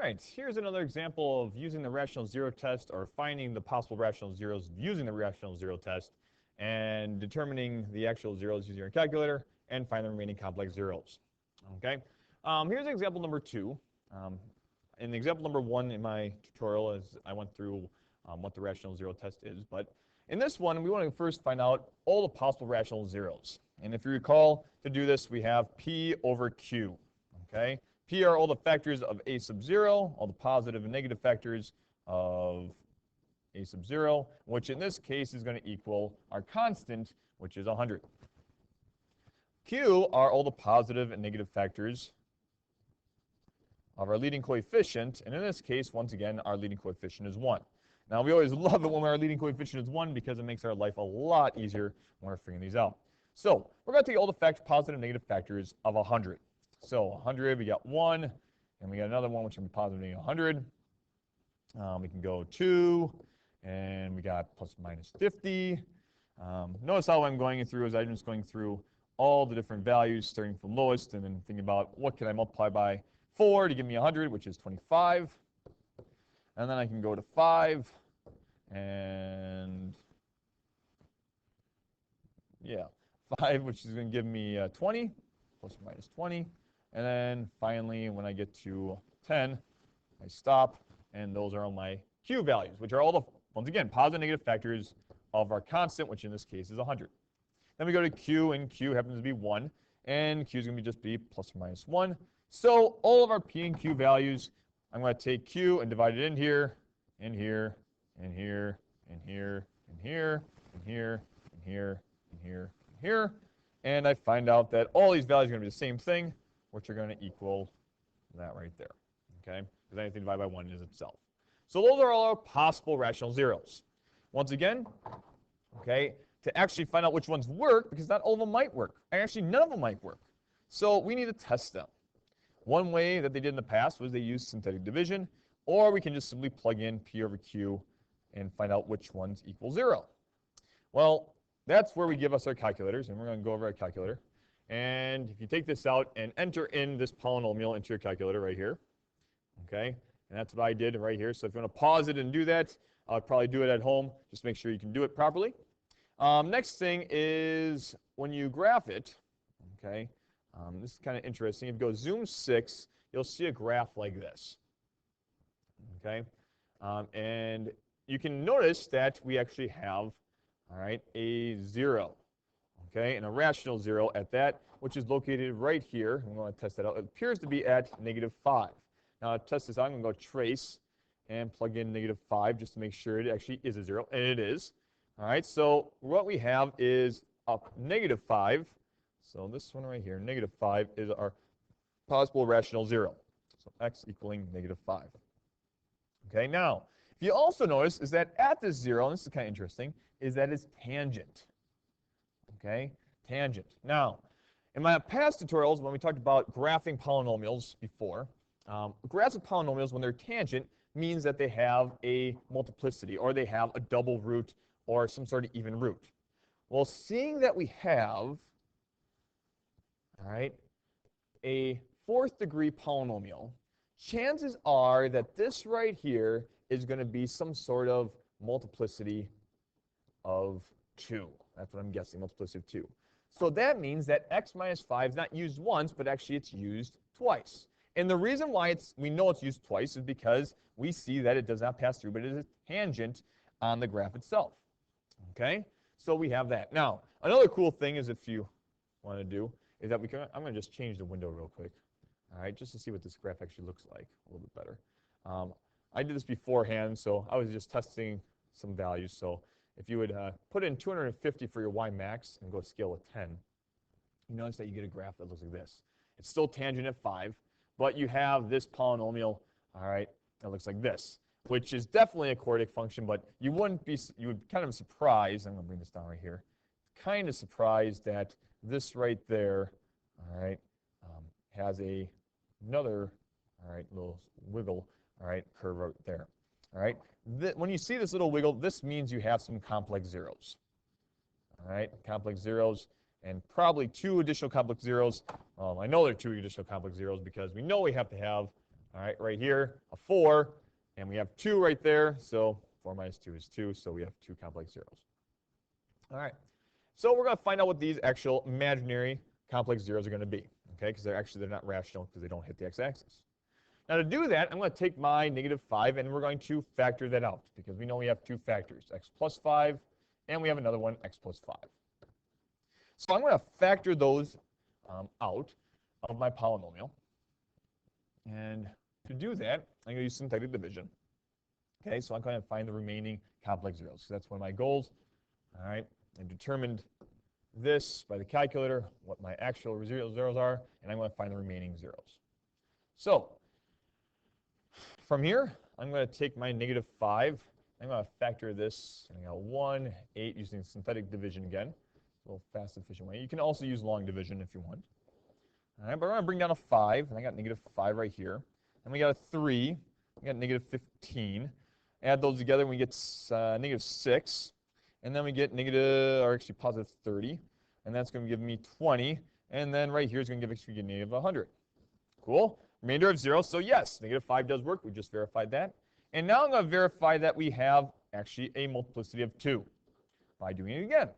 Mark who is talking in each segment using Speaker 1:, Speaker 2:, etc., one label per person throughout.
Speaker 1: right, here's another example of using the rational zero test, or finding the possible rational zeros using the rational zero test, and determining the actual zeros using your calculator, and find the remaining complex zeros. Okay, here's example number 2. In example number 1 in my tutorial, as I went through what the rational zero test is, but in this one, we want to first find out all the possible rational zeros. And if you recall, to do this, we have P over Q. Okay, P are all the factors of a sub 0, all the positive and negative factors of a sub 0, which in this case is going to equal our constant, which is 100. Q are all the positive and negative factors of our leading coefficient, and in this case, once again, our leading coefficient is 1. Now, we always love it when our leading coefficient is 1 because it makes our life a lot easier when we're figuring these out. So, we're going to take all the positive and negative factors of 100. So, 100, we got 1, and we got another one, which is going to be positive negative 100. We can go 2, and we got plus minus 50. Notice how I'm going through is I'm just going through all the different values, starting from lowest, and then thinking about what can I multiply by 4 to give me 100, which is 25. And then I can go to 5, and yeah, 5, which is going to give me 20, plus or minus 20. And then finally, when I get to 10, I stop, and those are all my Q values, which are all the, once again, positive and negative factors of our constant, which in this case is 100. Then we go to Q, and Q happens to be 1, and Q is going to just be plus or minus 1. So all of our P and Q values, I'm going to take Q and divide it in here, and here, and here, and here, and here, and here, and here, and here, and here. And I find out that all these values are going to be the same thing, which are going to equal that right there. Okay? Because anything divided by 1 is itself. So those are all our possible rational zeros. Once again, okay, to actually find out which ones work, because not all of them might work. Actually, none of them might work. So we need to test them. One way that they did in the past was they used synthetic division, or we can just simply plug in P over Q and find out which ones equal 0. Well, that's where we give us our calculators, and we're going to go over our calculator. And if you take this out and enter in this polynomial into your calculator right here, okay, and that's what I did right here. So if you want to pause it and do that, I'll probably do it at home. Just make sure you can do it properly. Next thing is when you graph it, okay, this is kind of interesting. If you go zoom 6, you'll see a graph like this. Okay, and you can notice that we actually have, all right, a 0, okay, and a rational 0 at that, which is located right here. I'm going to test that out. It appears to be at -5. Now, to test this out, I'm going to go trace and plug in -5 just to make sure it actually is a 0, and it is. All right, so what we have is a -5. So this one right here, -5, is our possible rational 0. So x equaling -5. Okay, now, if you also notice is that at this 0, and this is kind of interesting, is that it's tangent. Okay, tangent. Now, in my past tutorials, when we talked about graphing polynomials before, graphs of polynomials, when they're tangent, means that they have a multiplicity, or they have a double root, or some sort of even root. Well, seeing that we have, all right, a 4th degree polynomial, chances are that this right here is going to be some sort of multiplicity of 2. That's what I'm guessing, multiplicity of 2. So that means that x minus 5 is not used once, but actually it's used twice. And the reason why we know it's used twice is because we see that it does not pass through, but it is a tangent on the graph itself. Okay? So we have that. Now, another cool thing is if you want to do is that we can, I'm going to just change the window real quick, all right, just to see what this graph actually looks like a little bit better. I did this beforehand, so I was just testing some values. So if you would put in 250 for your y max and go scale of 10, you notice that you get a graph that looks like this. It's still tangent at 5, but you have this polynomial, all right, that looks like this, which is definitely a quadratic function, but you would kind of surprised, I'm going to bring this down right here, kind of surprised that this right there, all right, has another, all right, little wiggle, all right, curve right there, all right. When you see this little wiggle, this means you have some complex zeros, all right, complex zeros, and probably 2 additional complex zeros. I know there are 2 additional complex zeros because we know we have to have, All right, right here, a 4, and we have 2 right there, so 4 minus 2 is 2, so we have 2 complex zeros. All right, so we're going to find out what these actual imaginary complex zeros are going to be, okay, because they're not rational because they don't hit the x-axis. Now to do that, I'm going to take my -5 and we're going to factor that out because we know we have 2 factors, x plus 5, and we have another one, x plus 5. So I'm going to factor those out of my polynomial. And to do that, I'm going to use synthetic division. Okay, so I'm going to find the remaining complex zeros. So that's one of my goals. All right, I determined this by the calculator, what my actual zeros are, and I'm going to find the remaining zeros. So from here, I'm going to take my -5. I'm going to factor this. I got 1, 8 using synthetic division again. A little fast, efficient way. You can also use long division if you want. All right, but we're going to bring down a 5, and I got -5 right here. And we got a 3. We got -15. Add those together, and we get -6. And then we get positive 30. And that's going to give me 20. And then right here is going to give us -100. Cool. Remainder of 0. So yes, -5 does work. We just verified that. And now I'm going to verify that we have actually a multiplicity of 2 by doing it again.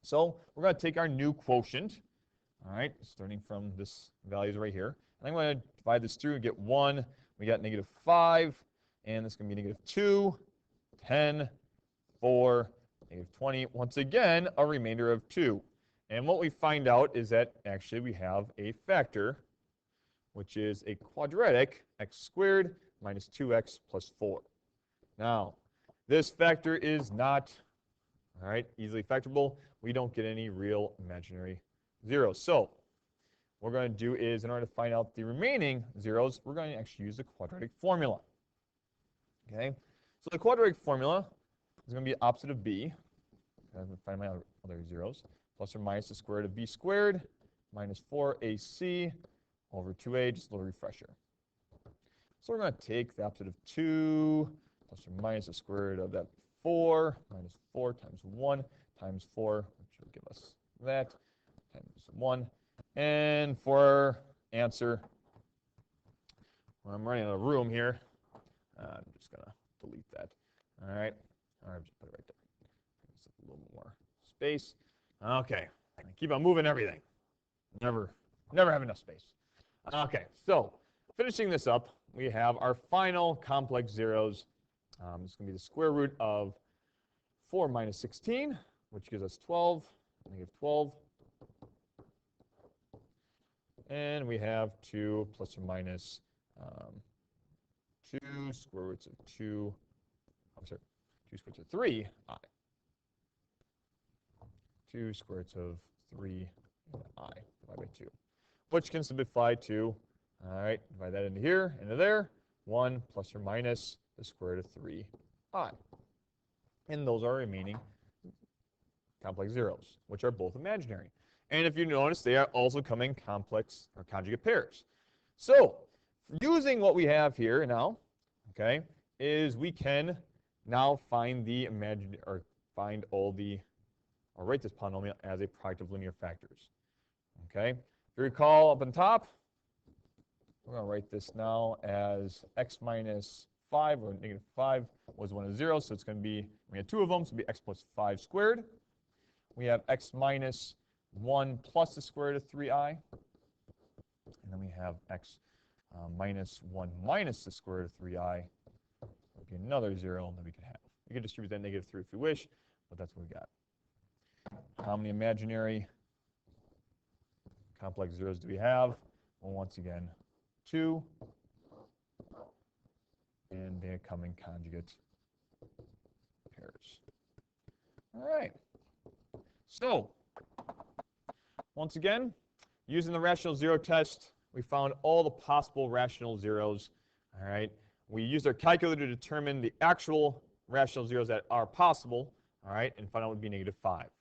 Speaker 1: So we're going to take our new quotient, all right, starting from this values right here. And I'm going to divide this through and get 1. We got -5, and this is going to be -2, 10, 4, -20. Once again, a remainder of 2. And what we find out is that actually we have a factor, which is a quadratic x squared minus 2x plus 4. Now, this factor is not, all right, easily factorable. We don't get any real imaginary zeros. So what we're going to do is, in order to find out the remaining zeros, we're going to actually use the quadratic formula. Okay, so the quadratic formula is going to be opposite of b. I'm going to find my other zeros. Plus or minus the square root of b squared minus 4ac over 2a, just a little refresher. So we're going to take the opposite of 2 plus or minus the square root of that 4 minus 4 times 1 times 4, which will give us that, times 1. And for our answer, well, I'm running out of room here. I'm just going to delete that. All right. All right, just put it right there. Just a little more space. Okay. I keep on moving everything. Never have enough space. Okay, so finishing this up, we have our final complex zeros. It's going to be the square root of 4 minus 16, which gives us 12, -12. And we have 2 plus or minus 2 square roots of 2, I'm sorry, 2 square roots of 3i. 2 square roots of 3i divided by 2, which can simplify to, all right, divide that into here, into there, 1 plus or minus the square root of 3i. And those are remaining complex zeros, which are both imaginary. And if you notice, they are also coming complex or conjugate pairs. So using what we have here now, okay, is we can now find the imaginary, or find all the, or write this polynomial as a product of linear factors. Okay, if you recall up on top, we're going to write this now as x minus 5, or -5 was one of 0, so it's going to be, we have 2 of them, so it'll be x plus 5 squared. We have x minus 1 plus the square root of 3i. And then we have x minus 1 minus the square root of 3i. That'll be another 0 that we can have. We can distribute that -3 if we wish, but that's what we got. How many imaginary complex zeros do we have? Well, once again, 2. And they're coming conjugate pairs. All right. So, once again, using the rational zero test, we found all the possible rational zeros. All right. We used our calculator to determine the actual rational zeros that are possible. All right, and found out it would be -5.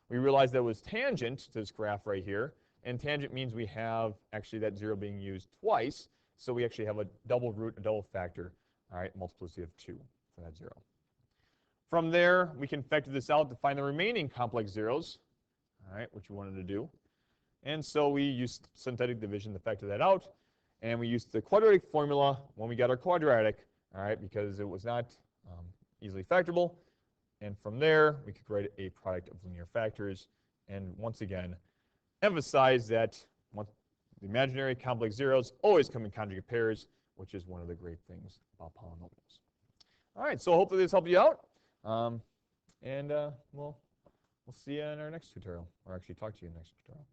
Speaker 1: We realized that it was tangent to this graph right here, and tangent means we have actually that 0 being used twice. So we actually have a double root, a double factor, all right, multiplicity of 2 for that 0. From there, we can factor this out to find the remaining complex zeros, all right, which we wanted to do. And so we used synthetic division to factor that out. and we used the quadratic formula when we got our quadratic, all right, because it was not easily factorable. And from there, we could write a product of linear factors. And once again, emphasize that the imaginary complex zeros always come in conjugate pairs, which is one of the great things about polynomials. All right, so hopefully this helped you out. And we'll see you in our next tutorial, or actually talk to you in the next tutorial.